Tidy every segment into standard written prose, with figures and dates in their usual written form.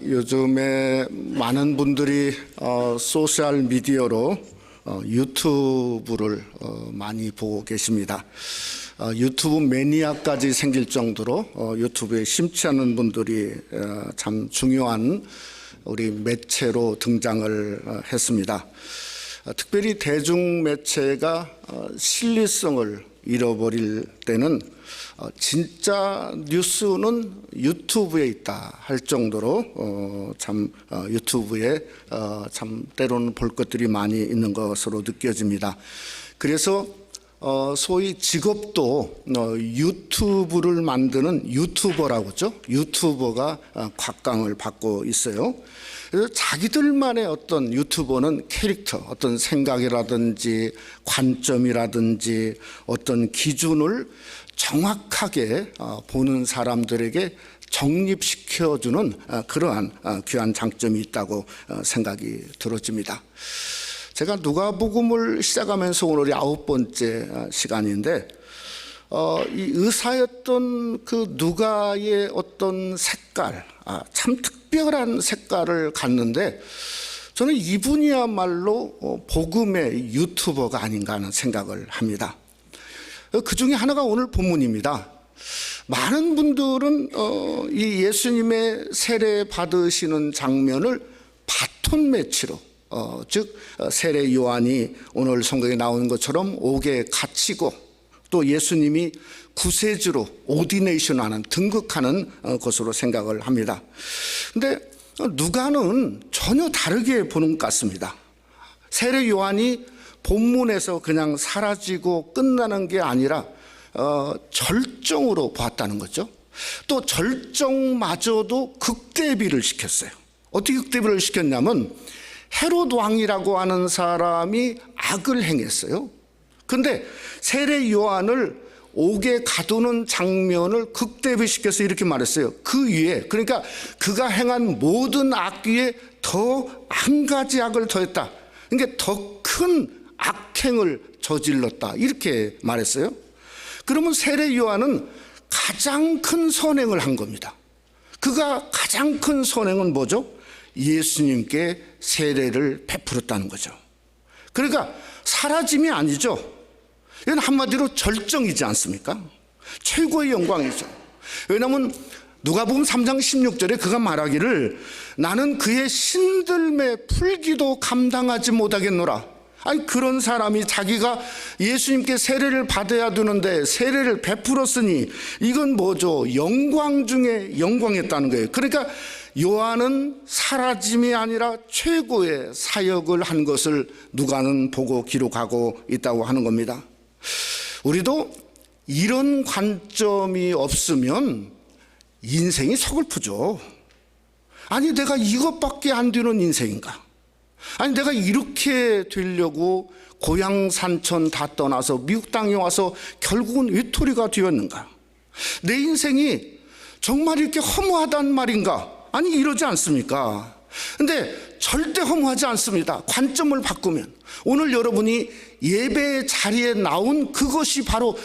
요즘에 많은 분들이 소셜 미디어로 유튜브를 많이 보고 계십니다. 유튜브 매니아까지 생길 정도로 유튜브에 심취 하는 분들이 참 중요한 우리 매체로 등장을 했습니다. 특별히 대중매체가 신뢰성을 잃어버릴 때는 진짜 뉴스는 유튜브에 있다 할 정도로 참 유튜브에 참 때로는 볼 것들이 많이 있는 것으로 느껴집니다. 그래서 소위 직업도 유튜브를 만드는 유튜버라고 하죠. 유튜버가 곽강을 받고 있어요. 그래서 자기들만의 어떤 유튜버는 캐릭터, 어떤 생각이라든지 관점이라든지 어떤 기준을 정확하게 보는 사람들에게 정립시켜주는 그러한 귀한 장점이 있다고 생각이 들어집니다. 제가 누가복음을 시작하면서 오늘이 9번째 시간인데 이 의사였던 그 누가의 어떤 색깔, 참 특별한 색깔을 갖는데 저는 이분이야말로 복음의 유튜버가 아닌가 하는 생각을 합니다. 그 중에 하나가 오늘 본문입니다. 많은 분들은 이 예수님의 세례 받으시는 장면을 바톤 매치로 즉 세례 요한이 오늘 성경에 나오는 것처럼 옥에 갇히고 또 예수님이 구세주로 오디네이션하는 등극하는 것으로 생각을 합니다. 그런데 누가는 전혀 다르게 보는 것 같습니다. 세례 요한이 본문에서 그냥 사라지고 끝나는 게 아니라 절정으로 보았다는 거죠. 또 절정마저도 극대비를 시켰어요. 어떻게 극대비를 시켰냐면 헤롯 왕이라고 하는 사람이 악을 행했어요. 근데 세례 요한을 옥에 가두는 장면을 극대비시켜서 이렇게 말했어요. 그 위에, 그러니까 그가 행한 모든 악 위에 더 한 가지 악을 더했다. 그러니까 더 큰 악행을 저질렀다. 이렇게 말했어요. 그러면 세례 요한은 가장 큰 선행을 한 겁니다. 그가 가장 큰 선행은 뭐죠? 예수님께 세례를 베풀었다는 거죠. 그러니까 사라짐이 아니죠. 이건 한마디로 절정이지 않습니까? 최고의 영광이죠. 왜냐하면 누가복음 3장 16절에 그가 말하기를 나는 그의 신들매 풀기도 감당하지 못하겠노라. 아니 그런 사람이 자기가 예수님께 세례를 받아야 되는데 세례를 베풀었으니 이건 뭐죠? 영광 중에 영광이었다는 거예요. 그러니까 요한은 사라짐이 아니라 최고의 사역을 한 것을 누가는 보고 기록하고 있다고 하는 겁니다. 우리도 이런 관점이 없으면 인생이 서글프죠. 아니 내가 이것밖에 안 되는 인생인가? 아니 내가 이렇게 되려고 고향 산천 다 떠나서 미국 땅에 와서 결국은 외톨이가 되었는가? 내 인생이 정말 이렇게 허무하단 말인가? 아니 이러지 않습니까? 근데 절대 허무하지 않습니다. 관점을 바꾸면 오늘 여러분이 예배의 자리에 나온 그것이 바로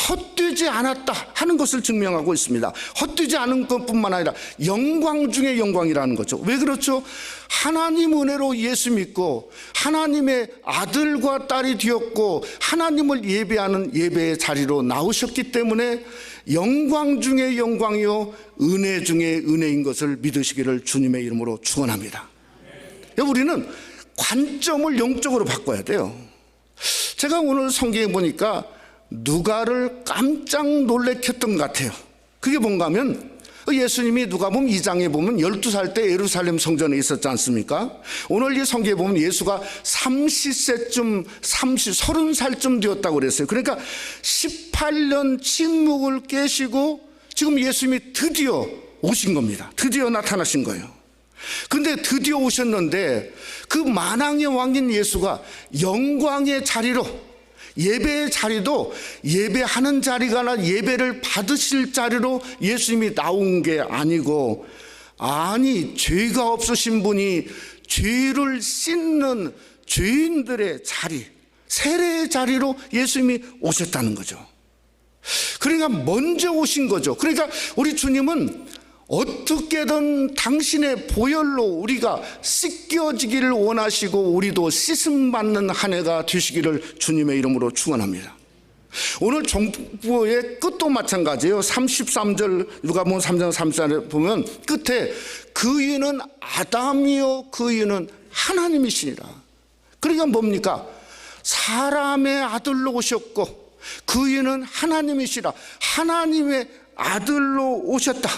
헛되지 않았다 하는 것을 증명하고 있습니다. 헛되지 않은 것뿐만 아니라 영광 중에 영광이라는 거죠. 왜 그렇죠? 하나님 은혜로 예수 믿고 하나님의 아들과 딸이 되었고 하나님을 예배하는 예배의 자리로 나오셨기 때문에 영광 중에 영광이요 은혜 중에 은혜인 것을 믿으시기를 주님의 이름으로 축원합니다. 우리는 관점을 영적으로 바꿔야 돼요. 제가 오늘 성경에 보니까 누가를 깜짝 놀래켰던 것 같아요. 그게 뭔가 하면 예수님이 누가복음 2장에 보면 12살 때 예루살렘 성전에 있었지 않습니까? 오늘 이 성경에 보면 예수가 30살쯤 되었다고 그랬어요. 그러니까 18년 침묵을 깨시고 지금 예수님이 드디어 오신 겁니다. 드디어 나타나신 거예요. 근데 드디어 오셨는데 그 만왕의 왕인 예수가 영광의 자리로 예배의 자리도 예배하는 자리가 아니라 예배를 받으실 자리로 예수님이 나온 게 아니고 아니 죄가 없으신 분이 죄를 씻는 죄인들의 자리 세례의 자리로 예수님이 오셨다는 거죠. 그러니까 먼저 오신 거죠. 그러니까 우리 주님은 어떻게든 당신의 보혈로 우리가 씻겨지기를 원하시고 우리도 씻음받는 한 해가 되시기를 주님의 이름으로 축원합니다. 오늘 정부의 끝도 마찬가지예요. 33절 누가복음 3장 34절에 보면 끝에 그 이는 아담이요 그 이는 하나님이시니라. 그러니까 뭡니까? 사람의 아들로 오셨고 그 이는 하나님이시라. 하나님의 아들로 오셨다.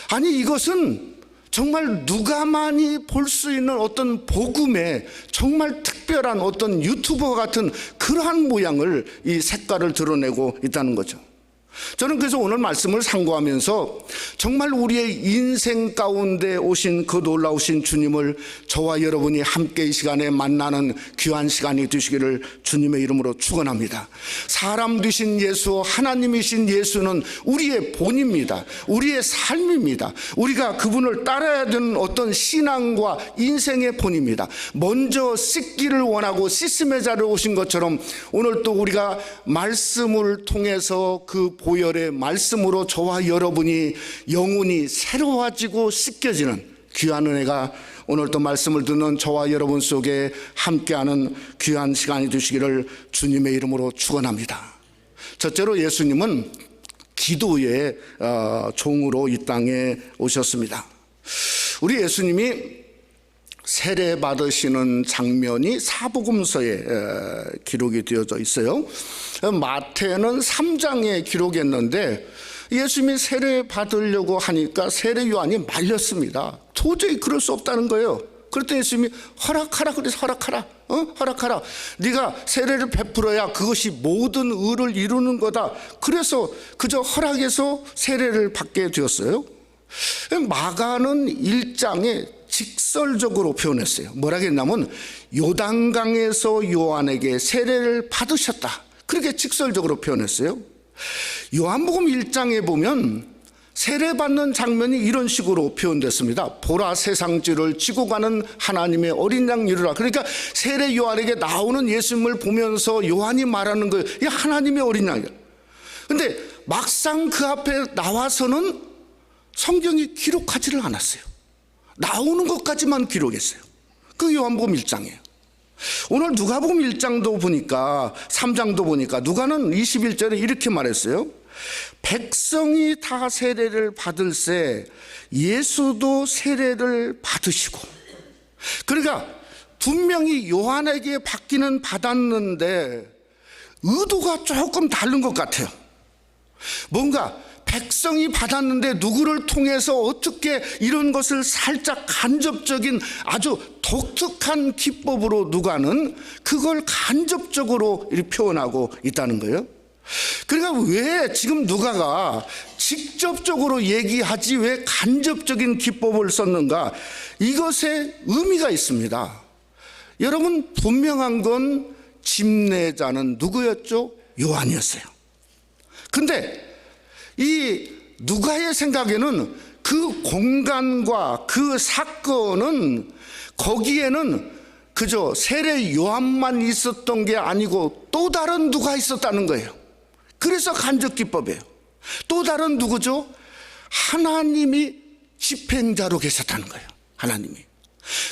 아니 이것은 정말 누가만이 볼 수 있는 어떤 복음의 정말 특별한 어떤 유튜버 같은 그러한 모양을 이 색깔을 드러내고 있다는 거죠. 저는 그래서 오늘 말씀을 상고하면서 정말 우리의 인생 가운데 오신 그 놀라우신 주님을 저와 여러분이 함께 이 시간에 만나는 귀한 시간이 되시기를 주님의 이름으로 축원합니다. 사람 되신 예수, 하나님이신 예수는 우리의 본입니다. 우리의 삶입니다. 우리가 그분을 따라야 되는 어떤 신앙과 인생의 본입니다. 먼저 씻기를 원하고 씻음의 자리에 오신 것처럼 오늘 또 우리가 말씀을 통해서 그 보혈의 말씀으로 저와 여러분이 영혼이 새로워지고 씻겨지는 귀한 은혜가 오늘 또 말씀을 듣는 저와 여러분 속에 함께하는 귀한 시간이 되시기를 주님의 이름으로 축원합니다. 첫째로 예수님은 기도의 종으로 이 땅에 오셨습니다. 우리 예수님이 세례 받으시는 장면이 사복음서에 기록이 되어져 있어요. 마태는 3장에 기록했는데 예수님이 세례 받으려고 하니까 세례 요한이 말렸습니다. 도저히 그럴 수 없다는 거예요. 그랬더니 예수님이 허락하라 그래서 허락하라. 허락하라. 네가 세례를 베풀어야 그것이 모든 의를 이루는 거다. 그래서 그저 허락해서 세례를 받게 되었어요. 마가는 1장에 직설적으로 표현했어요. 뭐라 했냐면 요단강에서 요한에게 세례를 받으셨다. 그렇게 직설적으로 표현했어요. 요한복음 1장에 보면 세례받는 장면이 이런 식으로 표현됐습니다. 보라 세상죄를 지고 가는 하나님의 어린 양 이루라. 그러니까 세례 요한에게 나오는 예수님을 보면서 요한이 말하는 거예요. 이 하나님의 어린 양이야. 근데 막상 그 앞에 나와서는 성경이 기록하지를 않았어요. 나오는 것까지만 기록했어요. 그 요한복음 1장이에요. 오늘 누가복음 1장도 보니까 3장도 보니까 누가는 21절에 이렇게 말했어요. 백성이 다 세례를 받을새 예수도 세례를 받으시고. 그러니까 분명히 요한에게 받기는 받았는데 의도가 조금 다른 것 같아요. 뭔가 백성이 받았는데 누구를 통해서 어떻게 이런 것을 살짝 간접적인 아주 독특한 기법으로 누가는 그걸 간접적으로 이렇게 표현하고 있다는 거예요. 그러니까 왜 지금 누가가 직접적으로 얘기하지 왜 간접적인 기법을 썼는가? 이것에 의미가 있습니다. 여러분 분명한 건 집례자는 누구였죠? 요한이었어요. 근데 이 누가의 생각에는 그 공간과 그 사건은 거기에는 그저 세례 요한만 있었던 게 아니고 또 다른 누가 있었다는 거예요. 그래서 간접 기법이에요. 또 다른 누구죠? 하나님이 집행자로 계셨다는 거예요. 하나님이.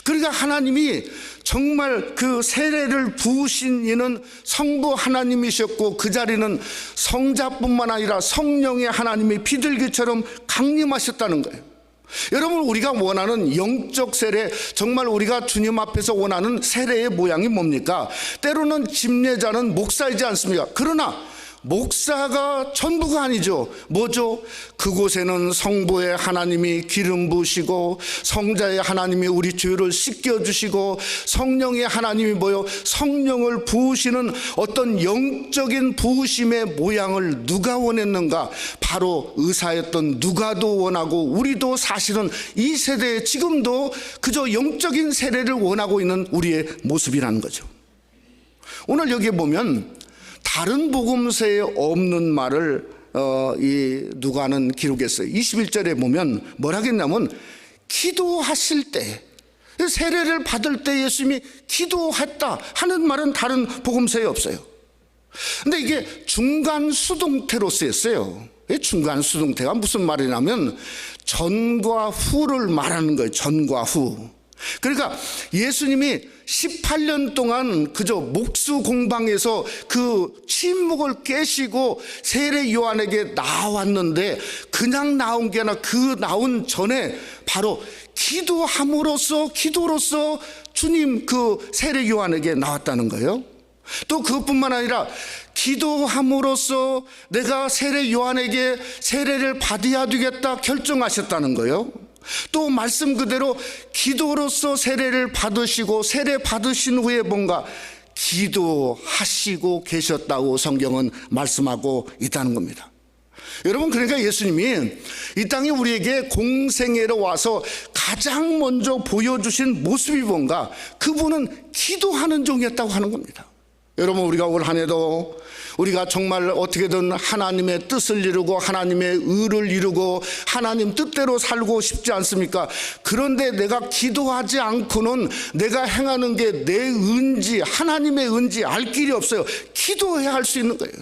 그러니까 하나님이 정말 그 세례를 부으신 이는 성부 하나님이셨고 그 자리는 성자뿐만 아니라 성령의 하나님이 비둘기처럼 강림하셨다는 거예요. 여러분 우리가 원하는 영적 세례, 정말 우리가 주님 앞에서 원하는 세례의 모양이 뭡니까? 때로는 집례자는 목사이지 않습니까? 그러나 목사가 전부가 아니죠. 뭐죠? 그곳에는 성부의 하나님이 기름 부으시고 성자의 하나님이 우리 죄를 씻겨주시고 성령의 하나님이 뭐요? 성령을 부으시는 어떤 영적인 부으심의 모양을 누가 원했는가? 바로 의사였던 누가도 원하고 우리도 사실은 이 세대에 지금도 그저 영적인 세례를 원하고 있는 우리의 모습이라는 거죠. 오늘 여기에 보면 다른 복음서에 없는 말을 이 누가는 기록했어요. 21절에 보면 뭐라 했냐면 기도하실 때, 세례를 받을 때 예수님이 기도했다 하는 말은 다른 복음서에 없어요. 근데 이게 중간 수동태로 쓰였어요. 중간 수동태가 무슨 말이냐면 전과 후를 말하는 거예요. 전과 후. 그러니까 예수님이 18년 동안 그저 목수 공방에서 그 침묵을 깨시고 세례 요한에게 나왔는데 그냥 나온 게 아니라 그 나온 전에 바로 기도로서 주님 그 세례 요한에게 나왔다는 거예요. 또 그것뿐만 아니라 기도함으로써 내가 세례 요한에게 세례를 받아야 되겠다 결정하셨다는 거예요. 또 말씀 그대로 기도로서 세례를 받으시고 세례 받으신 후에 뭔가 기도하시고 계셨다고 성경은 말씀하고 있다는 겁니다. 여러분, 그러니까 예수님이 이 땅에 우리에게 공생애로 와서 가장 먼저 보여주신 모습이 뭔가? 그분은 기도하는 종이었다고 하는 겁니다. 여러분, 우리가 올 한 해도 우리가 정말 어떻게든 하나님의 뜻을 이루고 하나님의 의를 이루고 하나님 뜻대로 살고 싶지 않습니까? 그런데 내가 기도하지 않고는 내가 행하는 게 내 은지 하나님의 은지 알 길이 없어요. 기도해야 할 수 있는 거예요.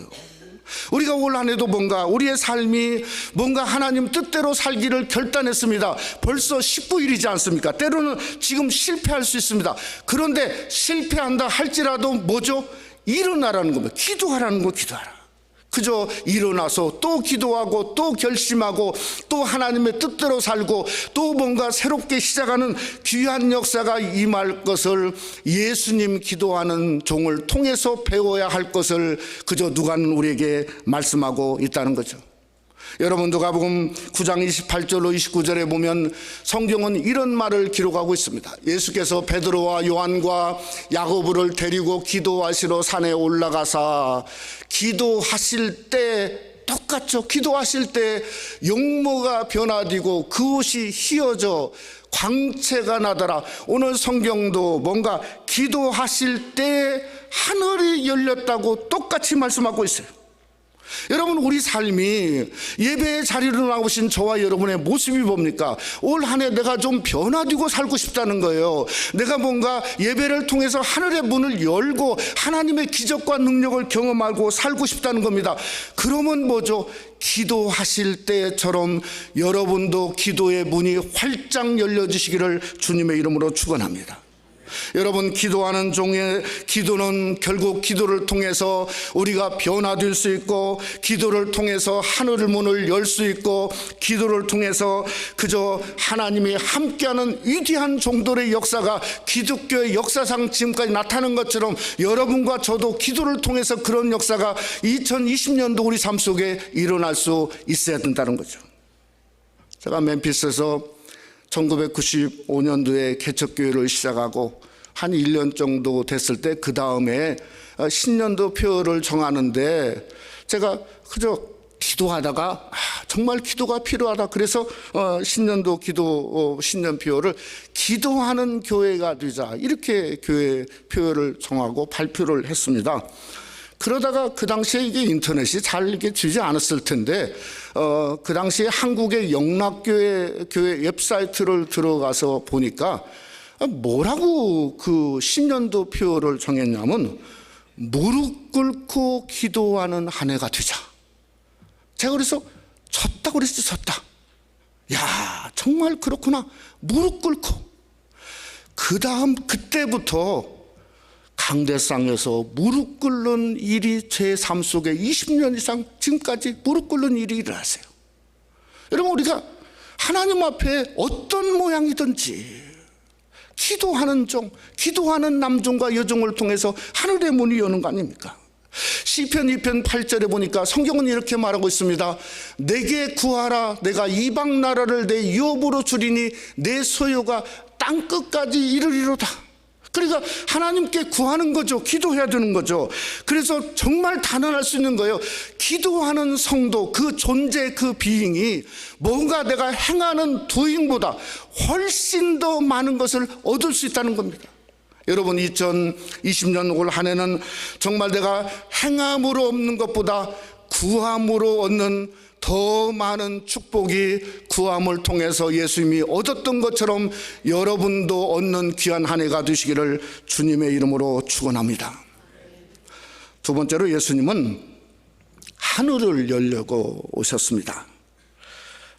우리가 올 한 해도 뭔가 우리의 삶이 뭔가 하나님 뜻대로 살기를 결단했습니다. 벌써 19일이지 않습니까? 때로는 지금 실패할 수 있습니다. 그런데 실패한다 할지라도 뭐죠? 일어나라는 겁니다. 기도하라는 거. 기도하라. 그저 일어나서 또 기도하고 또 결심하고 또 하나님의 뜻대로 살고 또 뭔가 새롭게 시작하는 귀한 역사가 임할 것을 예수님 기도하는 종을 통해서 배워야 할 것을 그저 누가는 우리에게 말씀하고 있다는 거죠. 여러분, 누가복음 9장 28절로 29절에 보면 성경은 이런 말을 기록하고 있습니다. 예수께서 베드로와 요한과 야고보를 데리고 기도하시러 산에 올라가사 기도하실 때 똑같죠. 기도하실 때 용모가 변화되고 그 옷이 휘어져 광채가 나더라. 오늘 성경도 뭔가 기도하실 때 하늘이 열렸다고 똑같이 말씀하고 있어요. 여러분, 우리 삶이 예배의 자리로 나오신 저와 여러분의 모습이 뭡니까? 올 한 해 내가 좀 변화되고 살고 싶다는 거예요. 내가 뭔가 예배를 통해서 하늘의 문을 열고 하나님의 기적과 능력을 경험하고 살고 싶다는 겁니다. 그러면 뭐죠? 기도하실 때처럼 여러분도 기도의 문이 활짝 열려주시기를 주님의 이름으로 축원합니다. 여러분, 기도하는 종의 기도는 결국 기도를 통해서 우리가 변화될 수 있고 기도를 통해서 하늘의 문을 열 수 있고 기도를 통해서 그저 하나님이 함께하는 위대한 종들의 역사가 기독교의 역사상 지금까지 나타난 것처럼 여러분과 저도 기도를 통해서 그런 역사가 2020년도 우리 삶 속에 일어날 수 있어야 된다는 거죠. 제가 멤피스에서 1995년도에 개척교회를 시작하고 한 1년 정도 됐을 때 그 다음에 신년도 표를 정하는데 제가 그저 기도하다가 정말 기도가 필요하다 그래서 신년도 기도 신년표를 기도하는 교회가 되자 이렇게 교회 표를 정하고 발표를 했습니다. 그러다가 그 당시에 이게 인터넷이 잘 이렇게 되지 않았을 텐데 그 당시에 한국의 영락교회 웹사이트를 들어가서 보니까 뭐라고 그 신년도 표를 정했냐면 무릎 꿇고 기도하는 한 해가 되자. 제가 그래서 졌다 그랬지. 졌다. 야, 정말 그렇구나. 무릎 꿇고. 그 다음 그때부터 강대상에서 무릎 꿇는 일이 제 삶 속에 20년 이상 지금까지 무릎 꿇는 일이 일어났어요. 여러분, 우리가 하나님 앞에 어떤 모양이든지 기도하는 종, 기도하는 남종과 여종을 통해서 하늘의 문이 여는 거 아닙니까? 시편 2편 8절에 보니까 성경은 이렇게 말하고 있습니다. 내게 구하라. 내가 이방 나라를 내 유업으로 주리니 내 소유가 땅끝까지 이르리로다. 그러니까 하나님께 구하는 거죠. 기도해야 되는 거죠. 그래서 정말 단언할 수 있는 거예요. 기도하는 성도, 그 존재, 그 비잉이 뭔가 내가 행하는 도잉보다 훨씬 더 많은 것을 얻을 수 있다는 겁니다. 여러분, 2020년 올 한 해는 정말 내가 행함으로 얻는 것보다 구함으로 얻는 더 많은 축복이 구함을 통해서 예수님이 얻었던 것처럼 여러분도 얻는 귀한 한 해가 되시기를 주님의 이름으로 축원합니다. 두 번째로, 예수님은 하늘을 열려고 오셨습니다.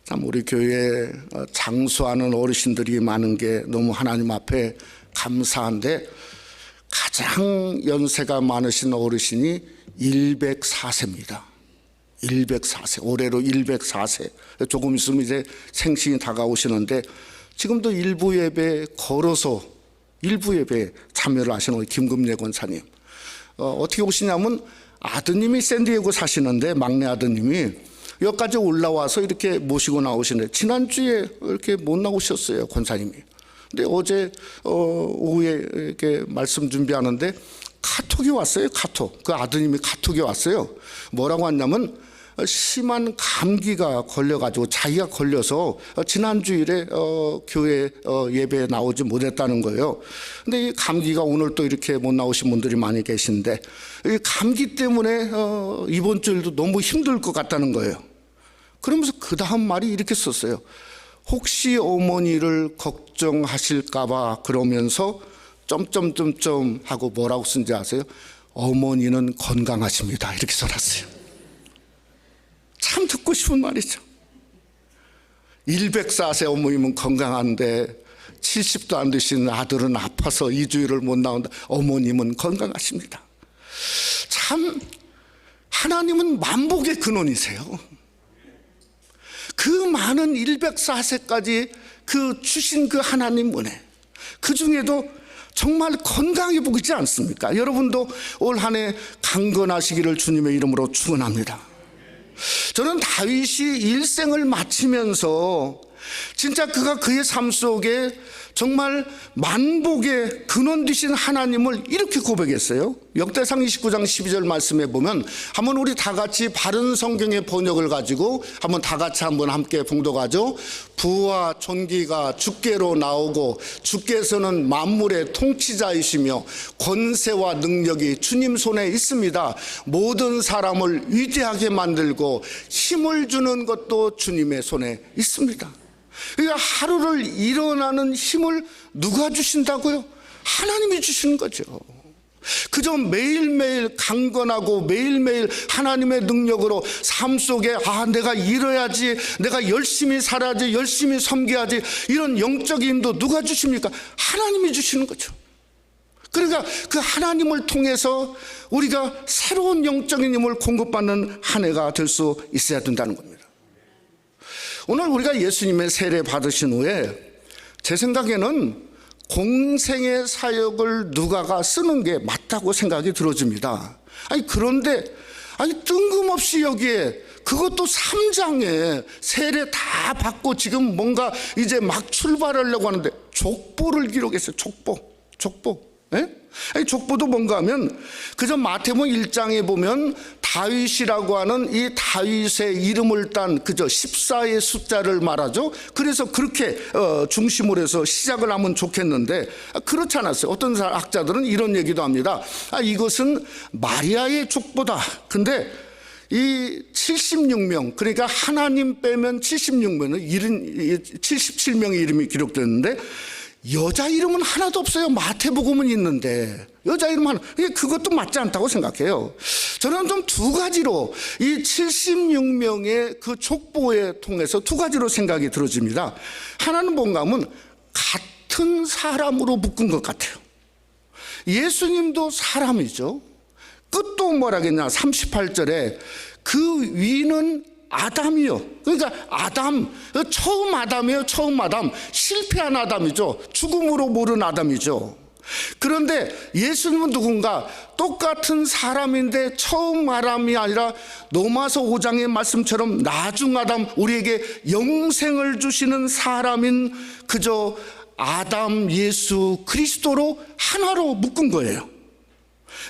참 우리 교회에 장수하는 어르신들이 많은 게 너무 하나님 앞에 감사한데, 가장 연세가 많으신 어르신이 104세입니다. 104세, 올해로 104세. 조금 있으면 이제 생신이 다가오시는데, 지금도 일부 예배 걸어서 일부 예배 참여를 하시는 우리 김금래 권사님. 어떻게 오시냐면, 아드님이 샌디에고 사시는데, 막내 아드님이 여기까지 올라와서 이렇게 모시고 나오시는데, 지난주에 이렇게 못 나오셨어요, 권사님이. 근데 어제 오후에 이렇게 말씀 준비하는데 카톡이 왔어요. 카톡. 그 아드님이 카톡이 왔어요. 뭐라고 왔냐면, 심한 감기가 걸려가지고 자기가 걸려서 지난 주일에 교회 예배에 나오지 못했다는 거예요. 근데 이 감기가 오늘 또 이렇게 못 나오신 분들이 많이 계신데, 이 감기 때문에 이번 주일도 너무 힘들 것 같다는 거예요. 그러면서 그 다음 말이 이렇게 썼어요. 혹시 어머니를 걱정하실까봐 그러면서 점점점점 하고 뭐라고 쓴지 아세요? 어머니는 건강하십니다. 이렇게 써놨어요. 참 듣고 싶은 말이죠. 104세 어머님은 건강한데 70도 안 되신 아들은 아파서 2주일을 못 나온다. 어머님은 건강하십니다. 참 하나님은 만복의 근원이세요. 그 많은 104세까지 그 주신 그 하나님 은혜, 그 중에도 정말 건강해 보이지 않습니까? 여러분도 올 한 해 강건하시기를 주님의 이름으로 축원합니다. 저는 다윗이 일생을 마치면서 진짜 그가 그의 삶 속에 정말 만복의 근원 되신 하나님을 이렇게 고백했어요. 역대상 29장 12절 말씀에 보면, 한번 우리 다 같이 바른 성경의 번역을 가지고 한번 다 같이 한번 함께 봉독하죠. 부와 존귀가 주께로 나오고 주께서는 만물의 통치자이시며 권세와 능력이 주님 손에 있습니다. 모든 사람을 위대하게 만들고 힘을 주는 것도 주님의 손에 있습니다. 그러니까 하루를 일어나는 힘을 누가 주신다고요? 하나님이 주시는 거죠. 그저 매일매일 강건하고 매일매일 하나님의 능력으로 삶 속에 내가 이뤄야지, 내가 열심히 살아야지, 열심히 섬겨야지, 이런 영적인 힘도 누가 주십니까? 하나님이 주시는 거죠. 그러니까 그 하나님을 통해서 우리가 새로운 영적인 힘을 공급받는 한 해가 될 수 있어야 된다는 겁니다. 오늘 우리가 예수님의 세례 받으신 후에 제 생각에는 공생의 사역을 누가가 쓰는 게 맞다고 생각이 들어집니다. 그런데 뜬금없이 여기에, 그것도 3장에 세례 다 받고 지금 뭔가 이제 막 출발하려고 하는데 족보를 기록했어요. 족보. 족보도 뭔가 하면, 그저 마태복음 1장에 보면 다윗이라고 하는 이 다윗의 이름을 딴 그저 14의 숫자를 말하죠. 그래서 그렇게 중심으로 해서 시작을 하면 좋겠는데 그렇지 않았어요. 어떤 학자들은 이런 얘기도 합니다. 이것은 마리아의 족보다. 근데 이 76명, 그러니까 하나님 빼면 76명은 77명의 이름이 기록됐는데 여자 이름은 하나도 없어요. 마태복음은 있는데 여자 이름 하나, 그것도 맞지 않다고 생각해요. 저는 좀 두 가지로 이 76명의 그 족보에 통해서 두 가지로 생각이 들어집니다. 하나는 뭔가 하면 같은 사람으로 묶은 것 같아요. 예수님도 사람이죠. 끝도 뭐라겠냐, 38절에 그 위는 아담이요. 그러니까 아담, 처음 아담이에요. 처음 아담. 실패한 아담이죠. 죽음으로 모른 아담이죠. 그런데 예수님은 누군가? 똑같은 사람인데 처음 아담이 아니라 로마서 5장의 말씀처럼 나중 아담, 우리에게 영생을 주시는 사람인 그저 아담 예수 그리스도로 하나로 묶은 거예요.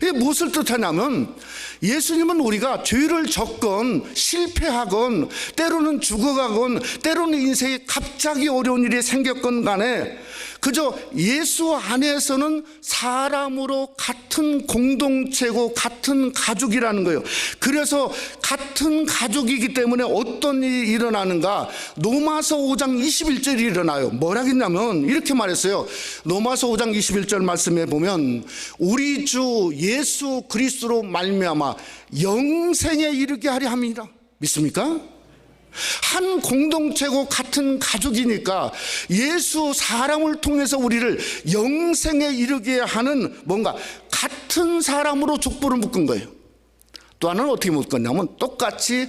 이게 무엇을 뜻하냐면, 예수님은 우리가 죄를 졌건 실패하건 때로는 죽어가건 때로는 인생에 갑자기 어려운 일이 생겼건 간에 그저 예수 안에서는 사람으로 같은 공동체고 같은 가족이라는 거예요. 그래서 같은 가족이기 때문에 어떤 일이 일어나는가? 로마서 5장 21절이 일어나요. 뭐라 했냐면 이렇게 말했어요. 로마서 5장 21절 말씀에 보면 우리 주 예수 그리스도로 말미암아 영생에 이르게 하려 함이라. 믿습니까? 한 공동체고 같은 가족이니까 예수 사람을 통해서 우리를 영생에 이르게 하는 뭔가 같은 사람으로 족보를 묶은 거예요. 또 하나는 어떻게 묶었냐면 똑같이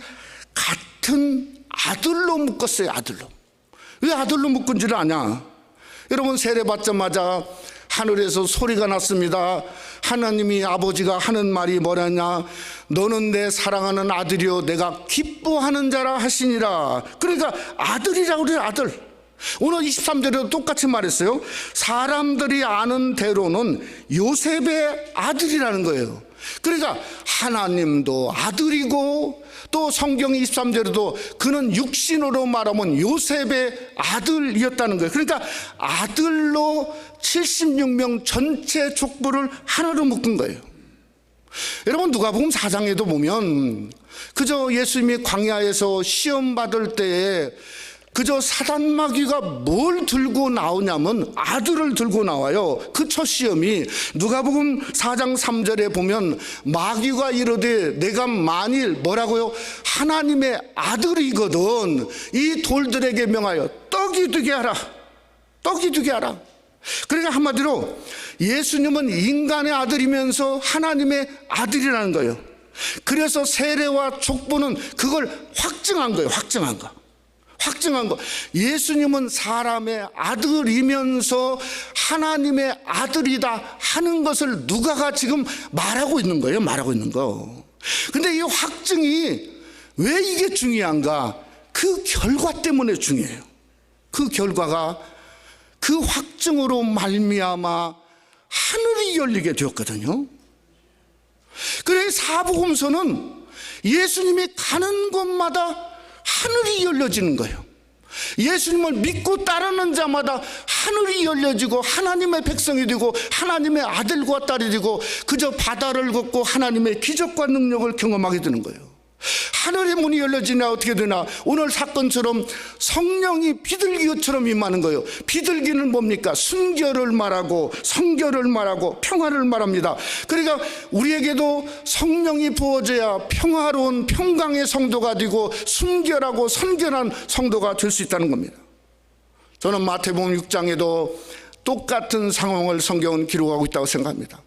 같은 아들로 묶었어요. 아들로. 왜 아들로 묶은 줄 아냐? 여러분 세례 받자마자 하늘에서 소리가 났습니다. 하나님이 아버지가 하는 말이 뭐냐냐? 너는 내 사랑하는 아들이요 내가 기뻐하는 자라 하시니라. 그러니까 아들이라고 그래요. 아들. 오늘 23절에도 똑같이 말했어요. 사람들이 아는 대로는 요셉의 아들이라는 거예요. 그러니까 하나님도 아들이고 또 성경 23절에도 그는 육신으로 말하면 요셉의 아들이었다는 거예요. 그러니까 아들로 76명 전체 족보를 하나로 묶은 거예요. 여러분 누가복음 4장에도 보면 그저 예수님이 광야에서 시험 받을 때에 그저 사단 마귀가 뭘 들고 나오냐면 아들을 들고 나와요. 그 첫 시험이 누가복음 4장 3절에 보면 마귀가 이르되 내가 만일 뭐라고요? 하나님의 아들이거든 이 돌들에게 명하여 떡이 되게 하라. 떡이 되게 하라. 그러니까 한마디로 예수님은 인간의 아들이면서 하나님의 아들이라는 거예요. 그래서 세례와 족보는 그걸 확증한 거예요. 확증한 거. 예수님은 사람의 아들이면서 하나님의 아들이다 하는 것을 누가가 지금 말하고 있는 거예요. 말하고 있는 거. 근데 이 확증이 왜 이게 중요한가? 그 결과 때문에 중요해요. 그 결과가 그 확증으로 말미암아 하늘이 열리게 되었거든요. 그래 사복음서는 예수님이 가는 곳마다 하늘이 열려지는 거예요. 예수님을 믿고 따르는 자마다 하늘이 열려지고 하나님의 백성이 되고 하나님의 아들과 딸이 되고 그저 바다를 걷고 하나님의 기적과 능력을 경험하게 되는 거예요. 하늘의 문이 열려지나 어떻게 되나? 오늘 사건처럼 성령이 비둘기처럼 임하는 거예요. 비둘기는 뭡니까? 순결을 말하고 성결을 말하고 평화를 말합니다. 그러니까 우리에게도 성령이 부어져야 평화로운 평강의 성도가 되고 순결하고 선결한 성도가 될 수 있다는 겁니다. 저는 마태복음 6장에도 똑같은 상황을 성경은 기록하고 있다고 생각합니다.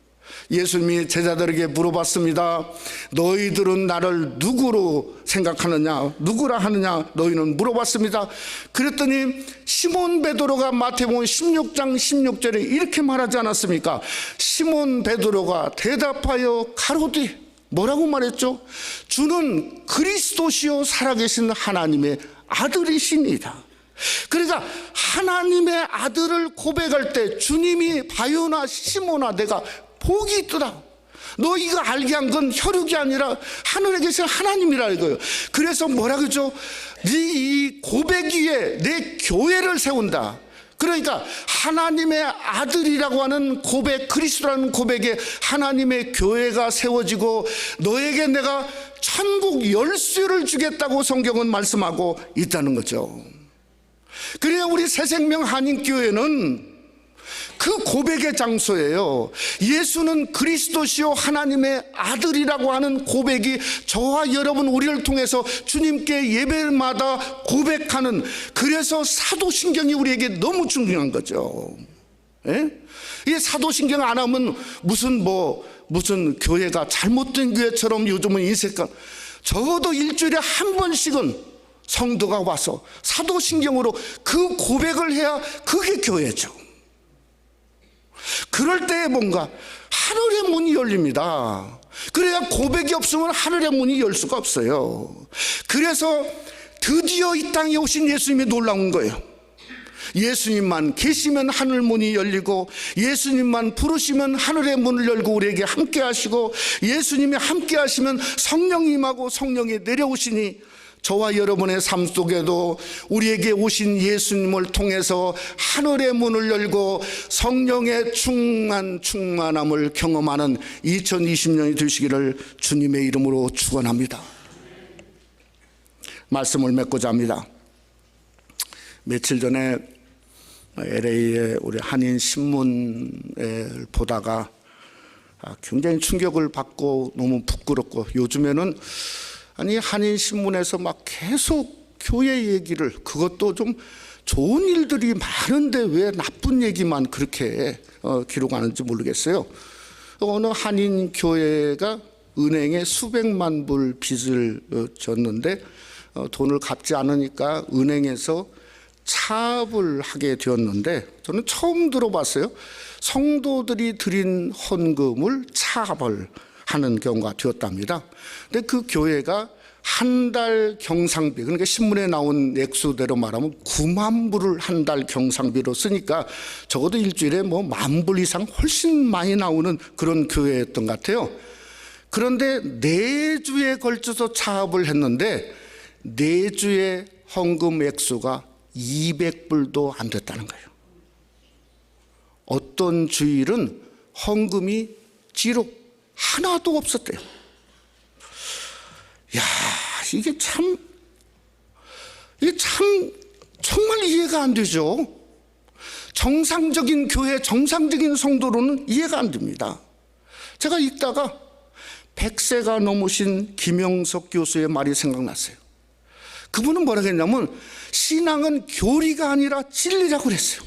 예수님이 제자들에게 물어봤습니다. 너희들은 나를 누구로 생각하느냐? 누구라 하느냐? 너희는 물어봤습니다. 그랬더니 시몬 베드로가 마태복음 16장 16절에 이렇게 말하지 않았습니까? 시몬 베드로가 대답하여 가로되 뭐라고 말했죠? 주는 그리스도시요 살아계신 하나님의 아들이십니다. 그러니까 하나님의 아들을 고백할 때 주님이 바요나 시몬아 내가 복이 있더라. 너 이거 알게 한 건 혈육이 아니라 하늘에 계신 하나님이라 이거예요. 그래서 뭐라 그러죠? 네 이 고백 위에 내 교회를 세운다. 그러니까 하나님의 아들이라고 하는 고백, 그리스도라는 고백에 하나님의 교회가 세워지고 너에게 내가 천국 열쇠를 주겠다고 성경은 말씀하고 있다는 거죠. 그래야 우리 새생명 한인교회는 그 고백의 장소예요. 예수는 그리스도시요 하나님의 아들이라고 하는 고백이 저와 여러분 우리를 통해서 주님께 예배마다 고백하는, 그래서 사도신경이 우리에게 너무 중요한 거죠. 예? 이 사도신경 안 하면 무슨 교회가 잘못된 교회처럼 요즘은 인색한, 적어도 일주일에 한 번씩은 성도가 와서 사도신경으로 그 고백을 해야 그게 교회죠. 그럴 때에 뭔가 하늘의 문이 열립니다. 그래야 고백이 없으면 하늘의 문이 열 수가 없어요. 그래서 드디어 이 땅에 오신 예수님이 놀라운 거예요. 예수님만 계시면 하늘 문이 열리고, 예수님만 부르시면 하늘의 문을 열고 우리에게 함께 하시고, 예수님이 함께 하시면 성령이 임하고 성령이 내려오시니 저와 여러분의 삶 속에도 우리에게 오신 예수님을 통해서 하늘의 문을 열고 성령의 충만함을 경험하는 2020년이 되시기를 주님의 이름으로 축원합니다. 말씀을 맺고자 합니다. 며칠 전에 LA의 우리 한인 신문을 보다가 굉장히 충격을 받고 너무 부끄럽고, 요즘에는 한인 신문에서 막 계속 교회 얘기를, 그것도 좀 좋은 일들이 많은데 왜 나쁜 얘기만 그렇게 기록하는지 모르겠어요. 어느 한인 교회가 은행에 수백만 불 빚을 졌는데 돈을 갚지 않으니까 은행에서 차압을 하게 되었는데, 저는 처음 들어봤어요. 성도들이 드린 헌금을 차압을 하는 경우가 되었답니다. 근데 그 교회가 한 달 경상비, 그러니까 신문에 나온 액수대로 말하면 9만 불을 한 달 경상비로 쓰니까 적어도 일주일에 뭐 10,000불 이상 훨씬 많이 나오는 그런 교회였던 것 같아요. 그런데 4주에 걸쳐서 차압을 했는데 4주의 헌금 액수가 200불도 안 됐다는 거예요. 어떤 주일은 헌금이 지로 하나도 없었대요. 야, 이게 참 정말 이해가 안 되죠. 정상적인 교회, 정상적인 성도로는 이해가 안 됩니다. 제가 읽다가 100세가 넘으신 김영석 교수의 말이 생각났어요. 그분은 뭐라고 했냐면, 신앙은 교리가 아니라 진리라고 그랬어요.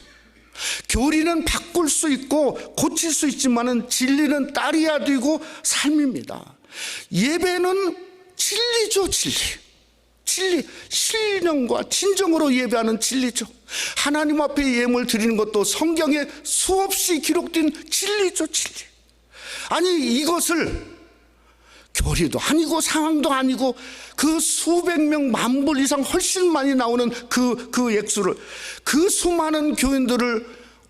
교리는 바꿀 수 있고 고칠 수 있지만은 진리는 따라야 되고 삶입니다. 예배는 진리죠, 진리, 신령과 진정으로 예배하는 진리죠. 하나님 앞에 예물 드리는 것도 성경에 수없이 기록된 진리죠, 진리. 아니, 이것을 교리도 아니고 상황도 아니고 그 수백 명, 10,000불 이상 훨씬 많이 나오는 그 액수를, 그 수많은 교인들을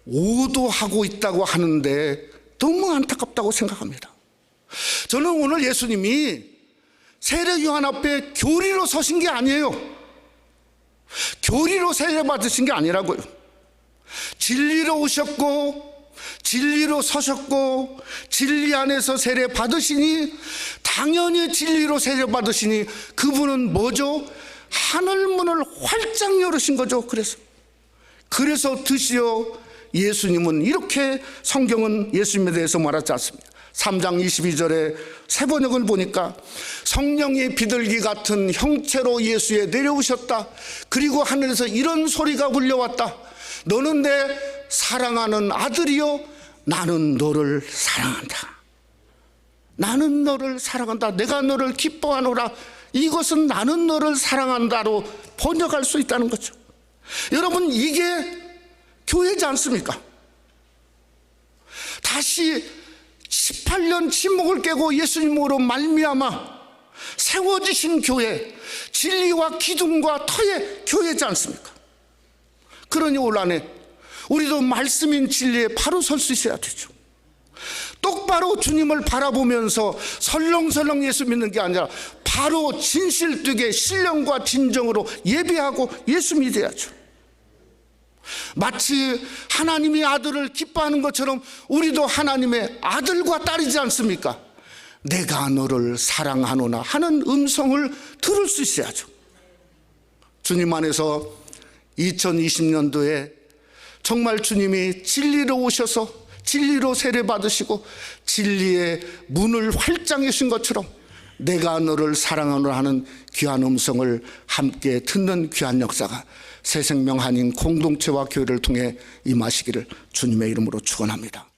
오도하고 있다고 하는데 너무 안타깝다고 생각합니다. 저는 오늘 예수님이 세례 요한 앞에 교리로 서신 게 아니에요. 교리로 세례 받으신 게 아니라고요. 진리로 오셨고 진리로 서셨고 진리 안에서 세례 받으시니, 당연히 진리로 세례 받으시니 그분은 뭐죠? 하늘문을 활짝 열으신 거죠. 그래서 드시어 예수님은, 이렇게 성경은 예수님에 대해서 말하지 않습니다. 3장 22절에 세번역을 보니까 성령이 비둘기 같은 형체로 예수에 내려오셨다. 그리고 하늘에서 이런 소리가 울려왔다. 너는 내 사랑하는 아들이요, 나는 너를 사랑한다. 나는 너를 사랑한다. 내가 너를 기뻐하노라. 이것은 나는 너를 사랑한다로 번역할 수 있다는 거죠. 여러분, 이게 교회지 않습니까? 다시 18년 침묵을 깨고 예수님으로 말미암아 세워지신 교회, 진리와 기둥과 터의 교회지 않습니까? 그러니 올 한해 우리도 말씀인 진리에 바로 설 수 있어야 되죠. 똑바로 주님을 바라보면서 설렁설렁 예수 믿는 게 아니라 바로 진실되게 신령과 진정으로 예배하고 예수 믿어야죠. 마치 하나님이 아들을 기뻐하는 것처럼 우리도 하나님의 아들과 딸이지 않습니까? 내가 너를 사랑하노나 하는 음성을 들을 수 있어야죠. 주님 안에서 2020년도에 정말 주님이 진리로 오셔서 진리로 세례 받으시고 진리의 문을 활짝 여신 것처럼 내가 너를 사랑하노라 하는 귀한 음성을 함께 듣는 귀한 역사가 새생명 한인 공동체와 교회를 통해 임하시기를 주님의 이름으로 축원합니다.